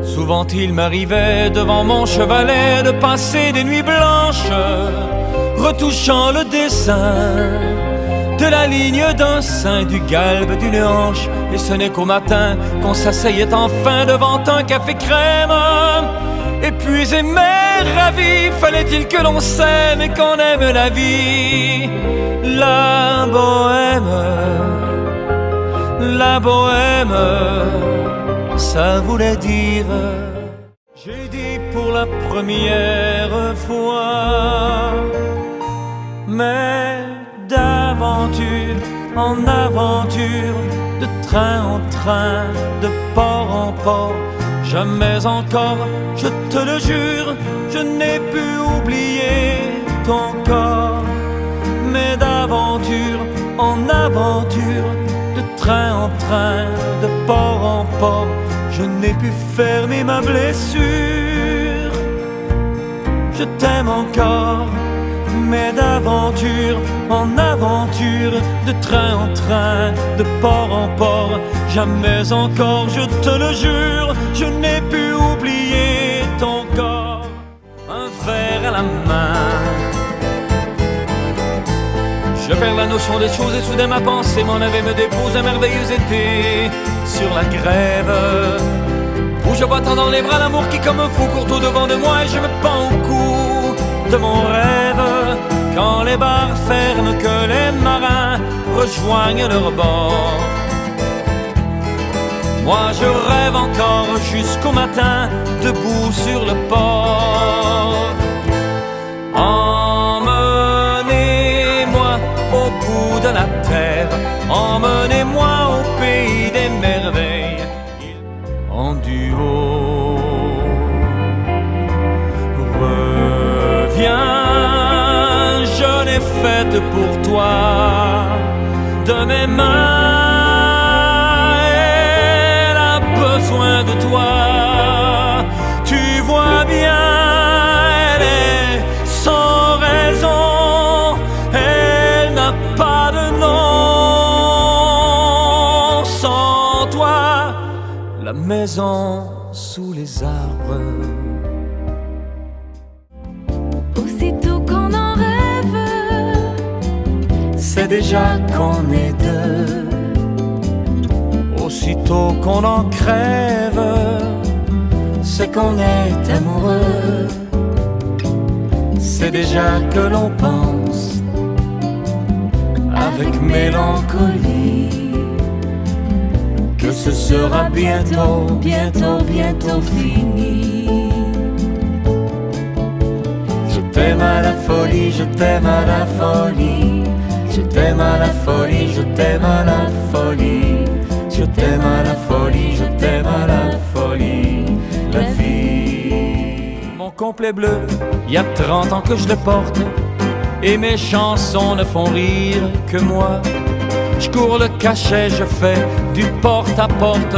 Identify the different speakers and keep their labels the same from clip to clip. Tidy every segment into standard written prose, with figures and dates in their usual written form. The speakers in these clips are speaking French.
Speaker 1: Souvent il m'arrivait devant mon chevalet de passer des nuits blanches, retouchant le dessin de la ligne d'un sein, du galbe d'une hanche. Et ce n'est qu'au matin qu'on s'asseyait enfin devant un café crème. Épuisé mais ravi, fallait-il que l'on s'aime et qu'on aime la vie. La bohème, ça voulait dire. J'ai dit pour la première fois, mais d'aventure en aventure, de train en train, de port en port, jamais encore, je te le jure, je n'ai pu oublier ton corps. Mais d'aventure en aventure, de train en train, de port en port, je n'ai pu fermer ma blessure. Je t'aime encore, mais d'aventure en aventure, de train en train, de port en port, jamais encore, je te le jure, je n'ai pu oublier ton corps. Un verre à la main, je perds la notion des choses et soudain ma pensée m'en avait me dépose un merveilleux été sur la grève, où je vois tant dans les bras l'amour qui comme un fou court au devant de moi et je me pends au cou de mon rêve. Quand les bars ferment, que les marins rejoignent leur bord, moi je rêve encore jusqu'au matin, debout sur le port. Emmenez-moi au bout de la terre, emmenez-moi au pays des merveilles, en duo. Reviens, je l'ai faite pour toi, de mes mains, elle a besoin de toi. Tu vois bien, elle est sans raison, elle n'a pas de nom. Sans toi, la maison sous les arbres.
Speaker 2: Aussitôt qu'on en rêve,
Speaker 1: c'est déjà qu'on est deux. Aussitôt qu'on en crève, c'est qu'on est amoureux. C'est déjà que l'on pense avec mélancolie que ce sera bientôt, bientôt, bientôt fini. Je t'aime à la folie, je t'aime à la folie, je t'aime à la folie, je t'aime à la folie, je t'aime à la folie, je t'aime à la folie, la vie. Mon complet bleu, il y a 30 ans que je le porte, et mes chansons ne font rire que moi. Je cours le cachet, je fais du porte-à-porte,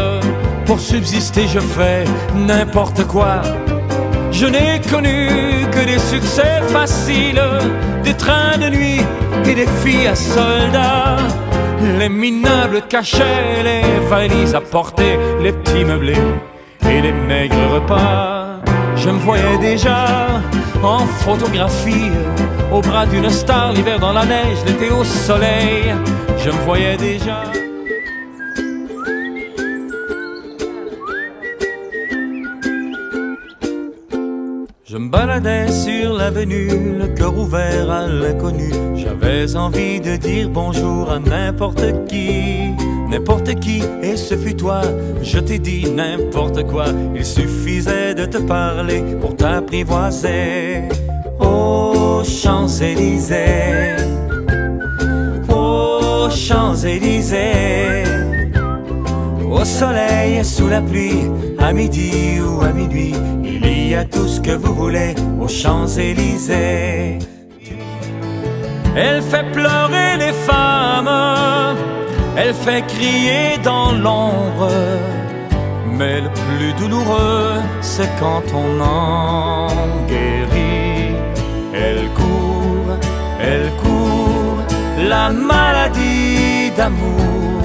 Speaker 1: pour subsister je fais n'importe quoi. Je n'ai connu que des succès faciles, des trains de nuit et des filles à soldats, les minables cachets, les valises à porter, les petits meublés et les maigres repas. Je me voyais déjà en photographie, au bras d'une star, l'hiver dans la neige, l'été au soleil. Je me voyais déjà. Je me baladais sur l'avenue, le cœur ouvert à l'inconnu. J'avais envie de dire bonjour à n'importe qui, et ce fut toi. Je t'ai dit n'importe quoi, il suffisait de te parler pour t'apprivoiser. Aux Champs-Élysées, aux Champs-Élysées, au soleil et sous la pluie, à midi ou à minuit, il y a tout ce que vous voulez aux Champs-Élysées. Elle fait pleurer les femmes, elle fait crier dans l'ombre, mais le plus douloureux, c'est quand on en guérit. Elle court, la maladie d'amour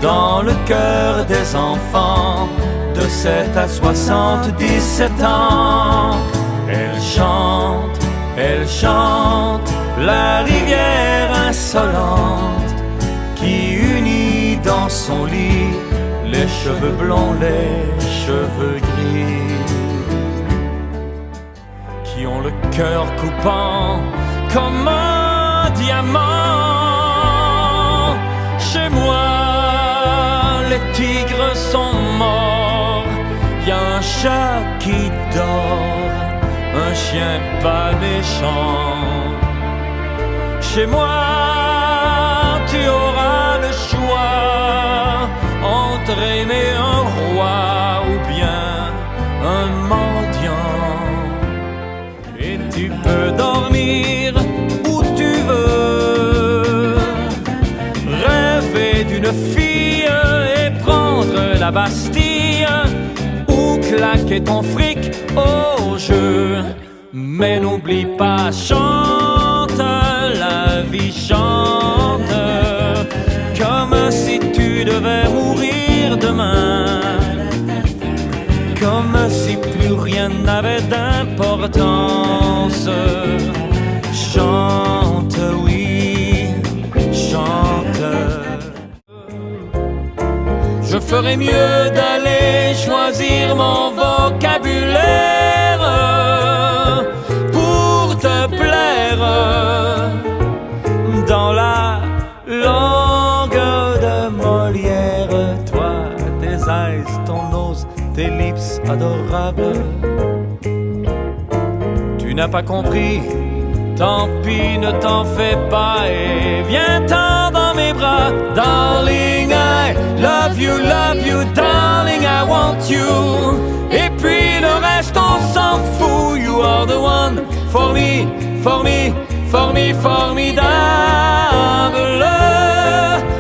Speaker 1: dans le cœur des enfants de 7 à 77 ans. Elle chante la rivière insolente qui unit dans son lit les cheveux blonds, les cheveux gris, qui ont le cœur coupant comme un diamant. Chez moi, les tigres sont morts, y a un chat qui dort, un chien pas méchant. Chez moi, tu auras le choix entre aimer un roi ou bien un mendiant. Et tu peux dormir où tu veux, rêver d'une fille et prendre la Bastille, ou claquer ton fric au jeu. Mais n'oublie pas, chante, la vie chante, comme si tu devais mourir demain, comme si plus rien n'avait d'importance. Chante, oui, chante. Je ferais mieux d'aller choisir mon vocabulaire pour te plaire dans la langue de Molière. Toi, tes eyes, ton nose, tes lips adorables. Tu n'as pas compris, tant pis, ne t'en fais pas et viens-t'en dans mes bras. Darling, I love you, darling, I want you. Et puis le reste, on s'en fout. You are the one for me, for me, for me, formidable.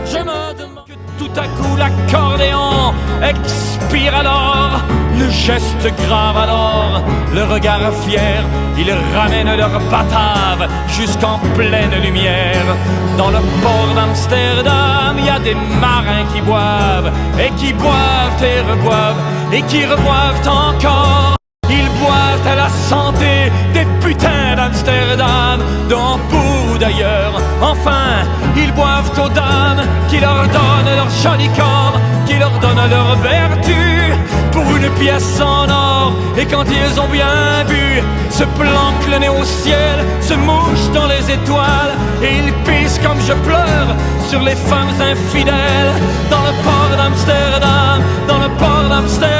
Speaker 1: Je me demande que tout à coup l'accordéon expire alors, le geste grave alors, le regard fier, ils ramènent leur batave jusqu'en pleine lumière. Dans le port d'Amsterdam, il y a des marins qui boivent, et qui boivent et reboivent, et qui reboivent encore. Ils boivent à la santé des putains d'Amsterdam, de Hambourg ou d'ailleurs. Enfin, ils boivent aux dames qui leur donnent leur joli corps, qui leur donnent leur vertu pour une pièce en or. Et quand ils ont bien bu, se planquent le nez au ciel, se mouchent dans les étoiles, et ils pissent comme je pleure sur les femmes infidèles. Dans le port d'Amsterdam, dans le port d'Amsterdam.